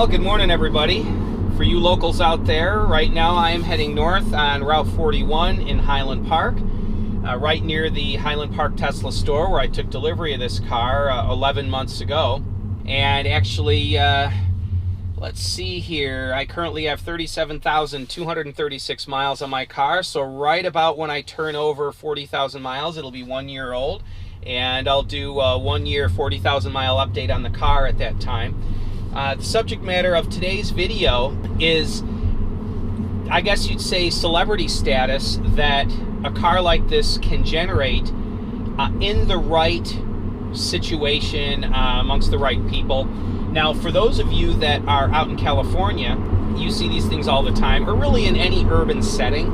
Well, good morning, everybody. For you locals out there, right now I am heading north on Route 41 in Highland Park, right near the Highland Park Tesla store where I took delivery of this car 11 months ago. And actually, let's see here, I currently have 37,236 miles on my car, so right about when I turn over 40,000 miles, it'll be 1 year old, and I'll do a 1 year, 40,000 mile update on the car at that time. The subject matter of today's video is, I guess you'd say, celebrity status that a car like this can generate in the right situation amongst the right people. Now, for those of you that are out in California, you see these things all the time, or really in any urban setting.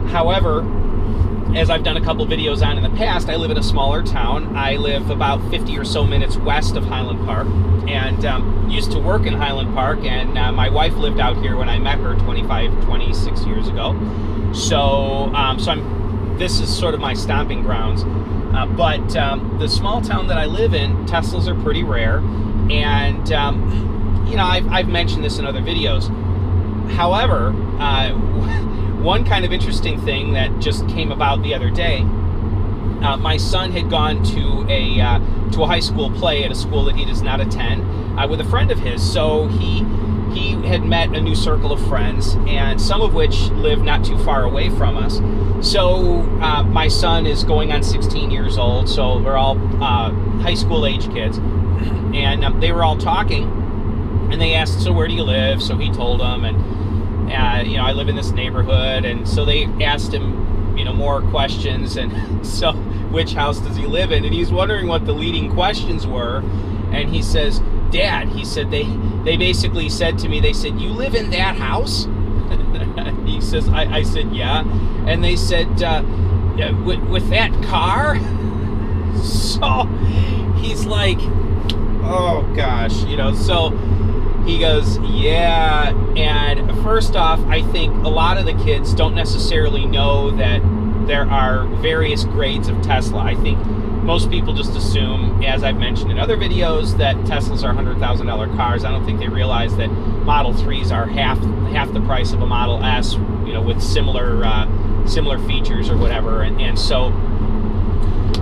However, as I've done a couple videos on in the past, I live in a smaller town. I live about 50 or so minutes west of Highland Park, and used to work in Highland Park, and my wife lived out here when I met her 26 years ago. So this is sort of my stomping grounds. But the small town that I live in, Teslas are pretty rare, and you know, I've mentioned this in other videos. However, one kind of interesting thing that just came about the other day, my son had gone to a high school play at a school that he does not attend with a friend of his. So he had met a new circle of friends, and some of which live not too far away from us. So my son is going on 16 years old, so we're all high school age kids, and they were all talking, and they asked, so where do you live? So he told them, and you know, I live in this neighborhood. And so they asked him, you know, more questions, and so which house does he live in? And he's wondering what the leading questions were, and he says, Dad, he said, they basically said to me, they said, you live in that house? He says, I said, yeah. And they said, with that car? So he's like, oh gosh, you know, so he goes, yeah. And first off, I think a lot of the kids don't necessarily know that there are various grades of Tesla. I think most people just assume, as I've mentioned in other videos, that Teslas are $100,000 cars. I don't think they realize that Model 3s are half the price of a Model S, you know, with similar features or whatever. And so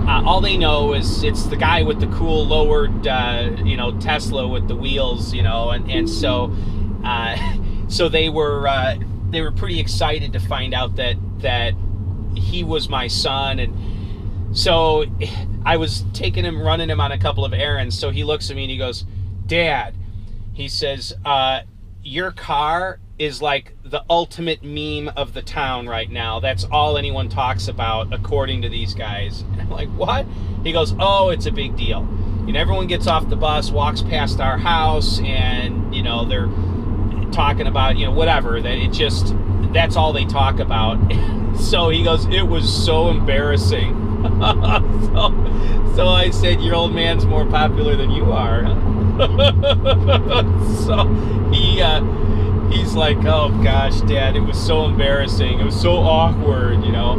all they know is it's the guy with the cool lowered, you know, Tesla with the wheels, you know, and so so they were pretty excited to find out that he was my son. And so I was running him on a couple of errands. So he looks at me and he goes, Dad, he says, your car is like the ultimate meme of the town right now. That's all anyone talks about, according to these guys. And I'm like, what? He goes, oh, it's a big deal. You know, everyone gets off the bus, walks past our house, and, you know, they're talking about, you know, whatever, that's all they talk about. So he goes, it was so embarrassing. so I said, your old man's more popular than you are. So he's like, oh gosh, Dad, it was so embarrassing. It was so awkward, you know.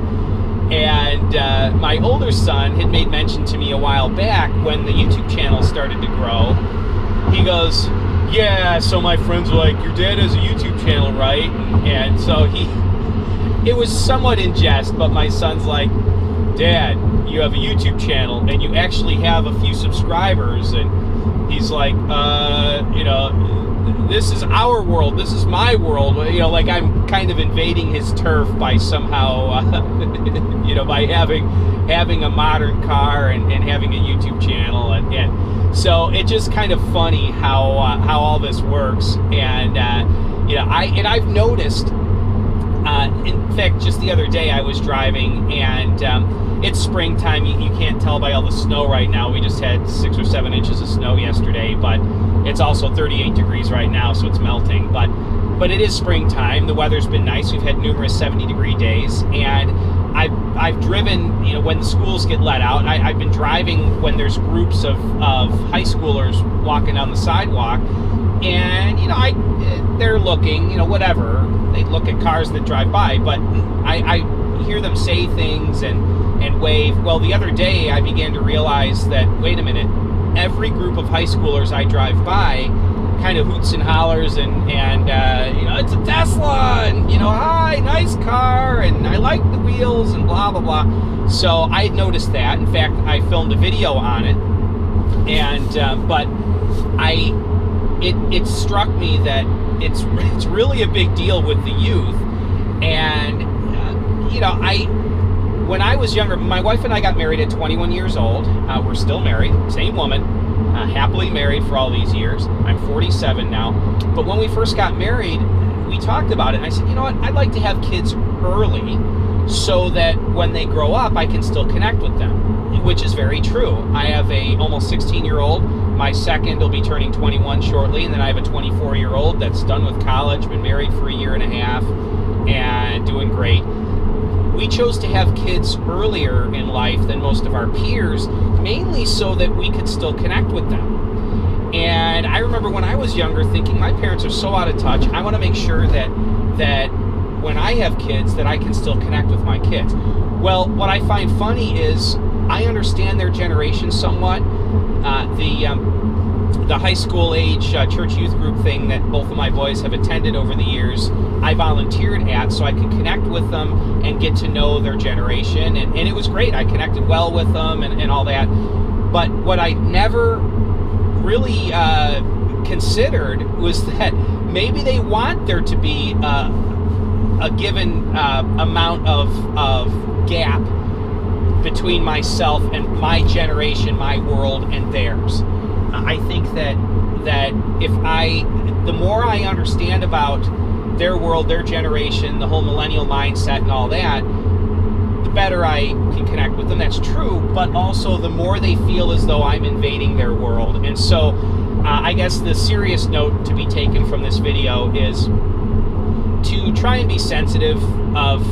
And my older son had made mention to me a while back when the YouTube channel started to grow. He goes, yeah, so my friends were like, your dad has a YouTube channel, right? And so it was somewhat in jest, but my son's like, Dad, you have a YouTube channel and you actually have a few subscribers. And he's like, you know, this is our world, this is my world, you know, like I'm kind of invading his turf by somehow, you know, by having a modern car and having a YouTube channel, and so it's just kind of funny how all this works. And you know, I've noticed, in fact, just the other day I was driving, and it's springtime. You can't tell by all the snow right now. We just had 6 or 7 inches of snow yesterday, but it's also 38 degrees right now, so it's melting. But it is springtime. The weather's been nice. We've had numerous 70-degree days, and I've driven, you know, when the schools get let out. I've been driving when there's groups of high schoolers walking down the sidewalk, and you know, they're looking, you know, whatever. They look at cars that drive by, but I hear them say things and wave. Well, the other day I began to realize that, wait a minute, every group of high schoolers I drive by kind of hoots and hollers and you know, it's a Tesla, and you know, hi, nice car, and I like the wheels, and blah blah blah. So I had noticed that. In fact, I filmed a video on it, and but it struck me that it's really a big deal with the youth. And you know, when I was younger, my wife and I got married at 21 years old. We're still married, same woman. Happily married for all these years. I'm 47 now. But when we first got married, we talked about it, and I said, you know what, I'd like to have kids early so that when they grow up, I can still connect with them, which is very true. I have a almost 16-year-old. My second will be turning 21 shortly, and then I have a 24-year-old that's done with college, been married for a year and a half, and doing great. We chose to have kids earlier in life than most of our peers, mainly so that we could still connect with them. And I remember when I was younger thinking, my parents are so out of touch, I want to make sure that when I have kids, that I can still connect with my kids. Well, what I find funny is I understand their generation somewhat. The high school age church youth group thing that both of my boys have attended over the years, I volunteered at so I could connect with them and get to know their generation, and it was great. I connected well with them and all that. But what I never really considered was that maybe they want there to be a given amount of gap between myself and my generation, my world, and theirs. I think that the more I understand about their world, their generation, the whole millennial mindset and all that, the better I can connect with them. That's true, but also the more they feel as though I'm invading their world. And so I guess the serious note to be taken from this video is to try and be sensitive of,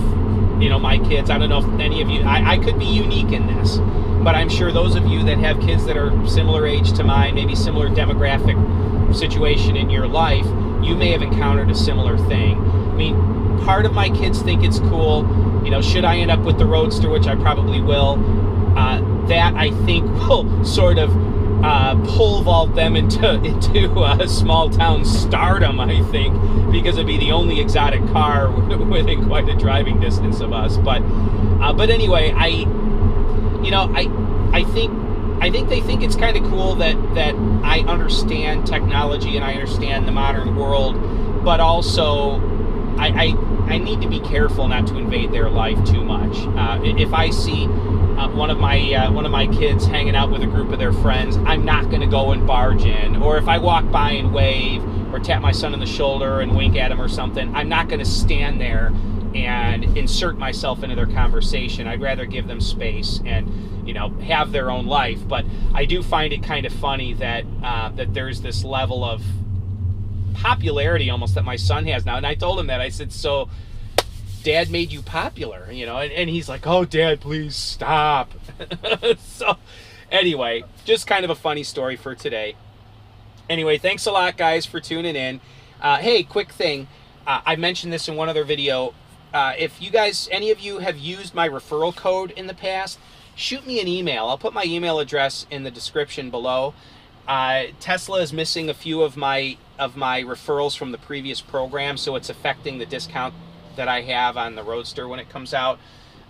you know, my kids. I don't know if any of you, I could be unique in this, but I'm sure those of you that have kids that are similar age to mine, maybe similar demographic situation in your life, you may have encountered a similar thing. I mean, part of my kids think it's cool. You know, should I end up with the Roadster, which I probably will, that I think will sort of pole vault them into small town stardom, I think, because it'd be the only exotic car within quite a driving distance of us. But anyway, I think they think it's kind of cool that I understand technology and I understand the modern world, but also I need to be careful not to invade their life too much. If I see one of my kids hanging out with a group of their friends, I'm not going to go and barge in. Or if I walk by and wave or tap my son on the shoulder and wink at him or something, I'm not going to stand there and insert myself into their conversation. I'd rather give them space and, you know, have their own life. But I do find it kind of funny that there's this level of popularity almost that my son has now. And I told him that. I said, so Dad made you popular, you know? And he's like, oh, Dad, please stop. So anyway, just kind of a funny story for today. Anyway, thanks a lot, guys, for tuning in. Hey, quick thing. I mentioned this in one other video. If you guys, any of you have used my referral code in the past, shoot me an email. I'll put my email address in the description below. Tesla is missing a few of my referrals from the previous program, so it's affecting the discount that I have on the Roadster when it comes out.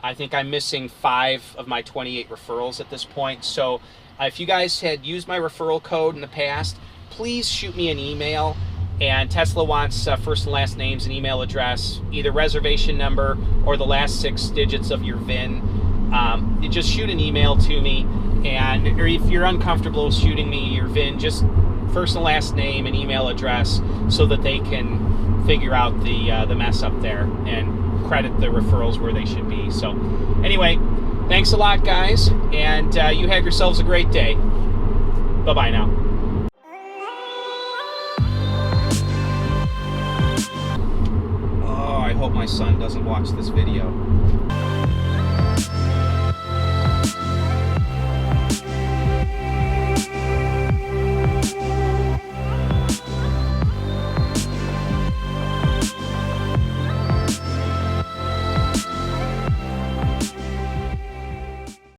I think I'm missing 5 of my 28 referrals at this point. So if you guys had used my referral code in the past, please shoot me an email. And Tesla wants first and last names and email address, either reservation number or the last 6 digits of your VIN. You just shoot an email to me, or if you're uncomfortable shooting me your VIN, just first and last name and email address so that they can figure out the mess up there and credit the referrals where they should be. So anyway, thanks a lot, guys, and you have yourselves a great day. Bye-bye now. I hope my son doesn't watch this video.